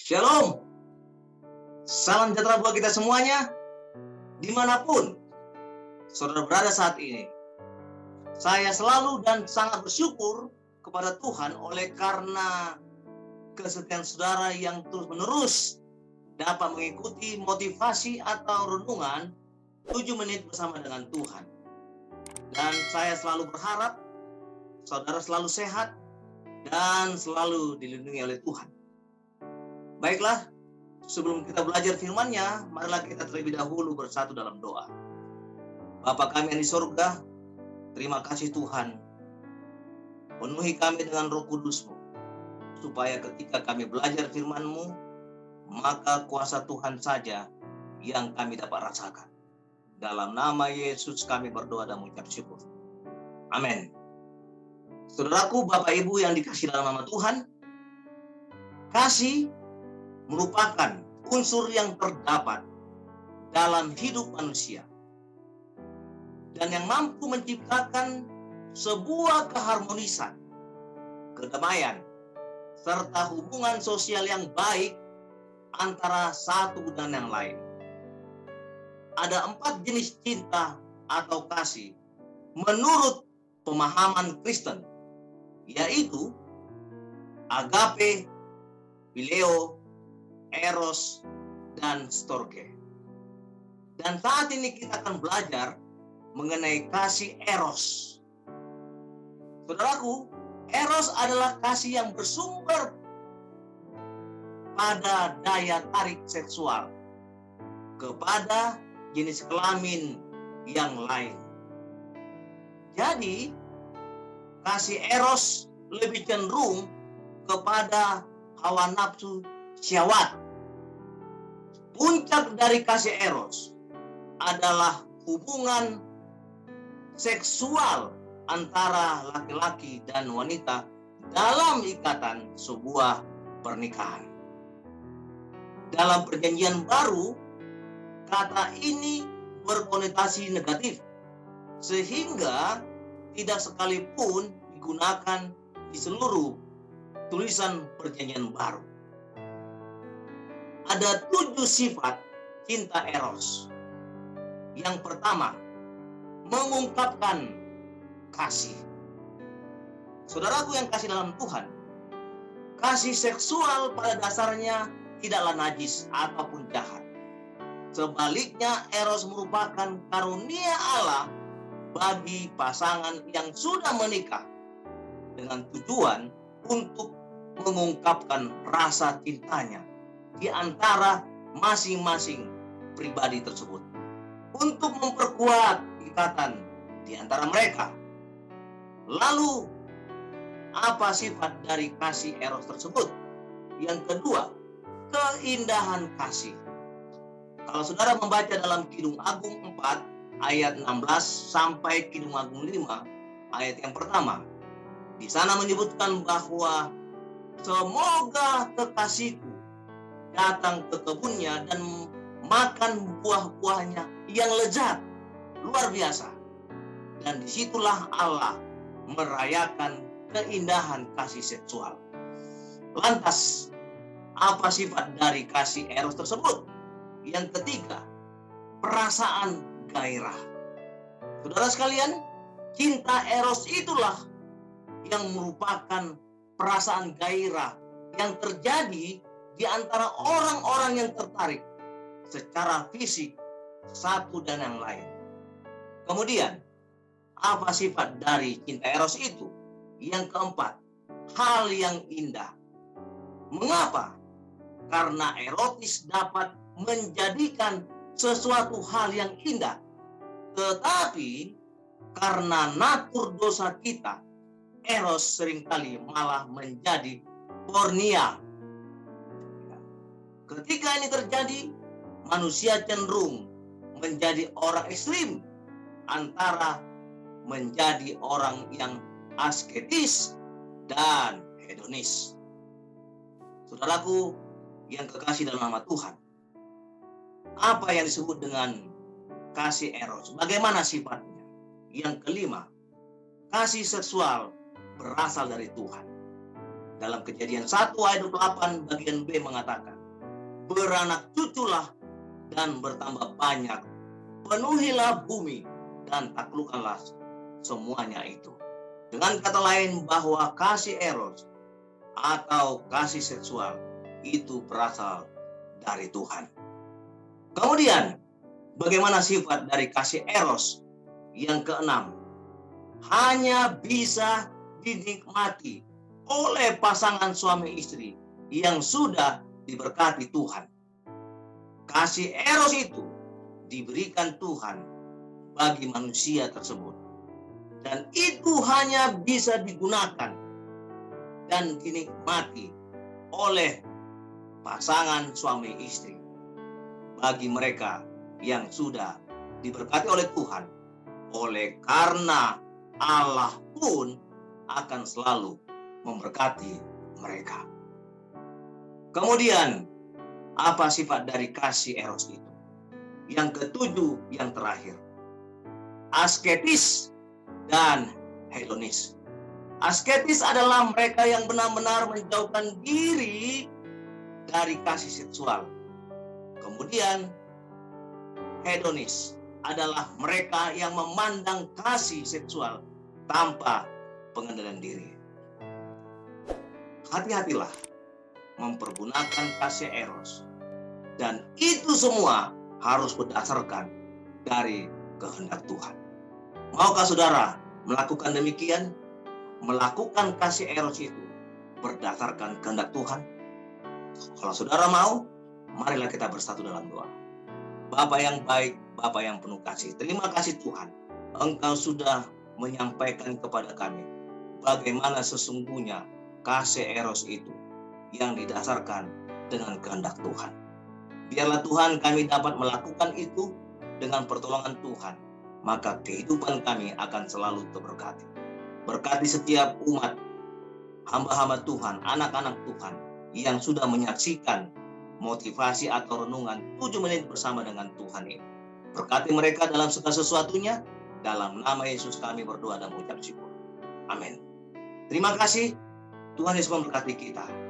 Shalom, salam sejahtera buat kita semuanya, dimanapun saudara berada saat ini. Saya selalu dan sangat bersyukur kepada Tuhan oleh karena kesetiaan saudara yang terus-menerus dapat mengikuti motivasi atau renungan 7 menit bersama dengan Tuhan. Dan saya selalu berharap saudara selalu sehat dan selalu dilindungi oleh Tuhan. Baiklah, sebelum kita belajar firman-Nya, marilah kita terlebih dahulu bersatu dalam doa. Bapa kami yang di surga, terima kasih Tuhan. Penuhi kami dengan Roh Kudus-Mu, supaya ketika kami belajar firman-Mu, maka kuasa Tuhan saja yang kami dapat rasakan. Dalam nama Yesus kami berdoa dan mengucap syukur. Amin. Saudaraku, Bapak Ibu yang dikasihi dalam nama Tuhan, kasih merupakan unsur yang terdapat dalam hidup manusia dan yang mampu menciptakan sebuah keharmonisan, kedamaian, serta hubungan sosial yang baik antara satu dan yang lain. Ada 4 jenis cinta atau kasih menurut pemahaman Kristen, yaitu agape, phileo, eros, dan storge. Dan saat ini kita akan belajar mengenai kasih eros. Saudaraku, eros adalah kasih yang bersumber pada daya tarik seksual kepada jenis kelamin yang lain. Jadi, kasih eros lebih cenderung kepada hawa nafsu syahwat. Puncak dari kasih eros adalah hubungan seksual antara laki-laki dan wanita dalam ikatan sebuah pernikahan. Dalam perjanjian baru, kata ini berkonotasi negatif, sehingga tidak sekalipun digunakan di seluruh tulisan perjanjian baru. Ada 7 sifat cinta eros. Yang pertama, mengungkapkan kasih. Saudaraku yang kasih dalam Tuhan, kasih seksual pada dasarnya tidaklah najis ataupun jahat. Sebaliknya, eros merupakan karunia Allah bagi pasangan yang sudah menikah dengan tujuan untuk mengungkapkan rasa cintanya di antara masing-masing pribadi tersebut, untuk memperkuat ikatan di antara mereka. Lalu, apa sifat dari kasih eros tersebut? Yang kedua, keindahan kasih. Kalau saudara membaca dalam Kidung Agung 4 ayat 16 sampai Kidung Agung 5 ayat yang pertama, di sana menyebutkan bahwa semoga kekasihku datang ke kebunnya dan makan buah-buahnya yang lezat, luar biasa. Dan disitulah Allah merayakan keindahan kasih seksual. Lantas, apa sifat dari kasih eros tersebut? Yang ketiga, perasaan gairah. Saudara sekalian, cinta eros itulah yang merupakan perasaan gairah yang terjadi di antara orang-orang yang tertarik secara fisik satu dan yang lain. Kemudian, apa sifat dari cinta eros itu? Yang keempat, hal yang indah. Mengapa? Karena erotis dapat menjadikan sesuatu hal yang indah. Tetapi karena natur dosa kita, eros seringkali malah menjadi pornia. Ketika ini terjadi, manusia cenderung menjadi orang ekstrim antara menjadi orang yang asketis dan hedonis. Saudaraku yang kekasih dalam nama Tuhan, apa yang disebut dengan kasih eros? Bagaimana sifatnya? Yang kelima, kasih seksual berasal dari Tuhan. Dalam Kejadian 1 ayat 28 bagian B mengatakan, beranak cuculah dan bertambah banyak, penuhilah bumi dan taklukkanlah semuanya itu. Dengan kata lain, bahwa kasih eros atau kasih seksual itu berasal dari Tuhan. Kemudian, bagaimana sifat dari kasih eros? Yang keenam, hanya bisa dinikmati oleh pasangan suami istri yang sudah diberkati Tuhan. Kasih eros itu diberikan Tuhan bagi manusia tersebut. Dan itu hanya bisa digunakan dan dinikmati oleh pasangan suami istri bagi mereka yang sudah diberkati oleh Tuhan. Oleh karena Allah pun akan selalu memberkati mereka. Kemudian, apa sifat dari kasih eros itu? Yang ketujuh, yang terakhir, asketis dan hedonis. Asketis adalah mereka yang benar-benar menjauhkan diri dari kasih seksual. Kemudian, hedonis adalah mereka yang memandang kasih seksual tanpa pengendalian diri. Hati-hatilah mempergunakan kasih eros. Dan itu semua harus berdasarkan dari kehendak Tuhan. Maukah saudara melakukan demikian? Melakukan kasih eros itu berdasarkan kehendak Tuhan? Kalau saudara mau, marilah kita bersatu dalam doa. Bapa yang baik, Bapa yang penuh kasih, terima kasih Tuhan, Engkau sudah menyampaikan kepada kami bagaimana sesungguhnya kasih eros itu yang didasarkan dengan kehendak Tuhan. Biarlah Tuhan kami dapat melakukan itu dengan pertolongan Tuhan, maka kehidupan kami akan selalu terberkati. Berkati setiap umat, hamba-hamba Tuhan, anak-anak Tuhan yang sudah menyaksikan motivasi atau renungan 7 menit bersama dengan Tuhan ini. Berkati mereka dalam segala sesuatunya. Dalam nama Yesus kami berdoa dan mengucap syukur. Amin. Terima kasih. Tuhan Yesus memberkati kita.